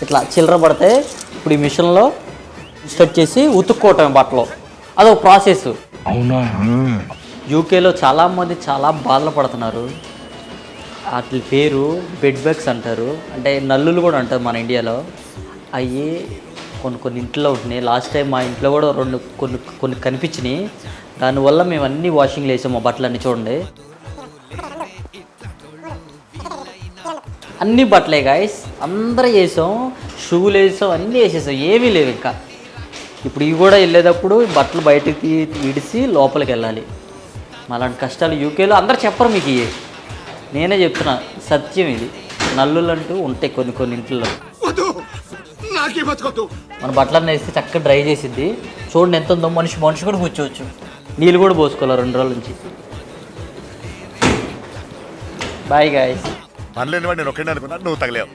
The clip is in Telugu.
ఇట్లా చిల్లర పడితే ఇప్పుడు ఈ మిషన్లో ఇన్స్టర్ట్ చేసి ఉతుక్కోవటం బట్టలు, అదొక ప్రాసెస్. అవునా? యూకేలో చాలామంది చాలా బాధలు పడుతున్నారు. వాటి పేరు బెడ్ బగ్స్ అంటారు, అంటే నల్లులు కూడా అంటారు మన ఇండియాలో. అవి కొన్ని ఇంట్లో ఉంటున్నాయి. లాస్ట్ టైం మా ఇంట్లో కూడా కొన్ని కనిపించినాయి. దానివల్ల మేము అన్ని వాషింగ్లు వేసాం, మా బట్టలు అన్నీ చూడండి. అన్ని బట్టలే గాయస్, అందరూ వేసాం, షూలు వేసాం, అన్నీ వేసేసాం, ఏమీ లేవు ఇంకా. ఇప్పుడు ఇవి కూడా వెళ్ళేటప్పుడు బట్టలు బయటకి విడిసి లోపలికి వెళ్ళాలి. అలాంటి కష్టాలు యూకేలో అందరు చెప్పరు మీకు. ఇవి నేనే చెప్తున్నా, సత్యం ఇది. నల్లులు అంటూ ఉంటాయి కొన్ని ఇంట్లో. మన బట్టలన్నీ వేస్తే చక్కగా డ్రై చేసిద్ది. చూడండి ఎంత ఉందో, మనిషి కూడా కూర్చోవచ్చు. నీళ్ళు కూడా పోసుకోవాలి 2 రోజుల నుంచి. Bye guys. పనిలేని వాడు నేను ఒక్కడే అనుకున్నా, నువ్వు తగలేవు.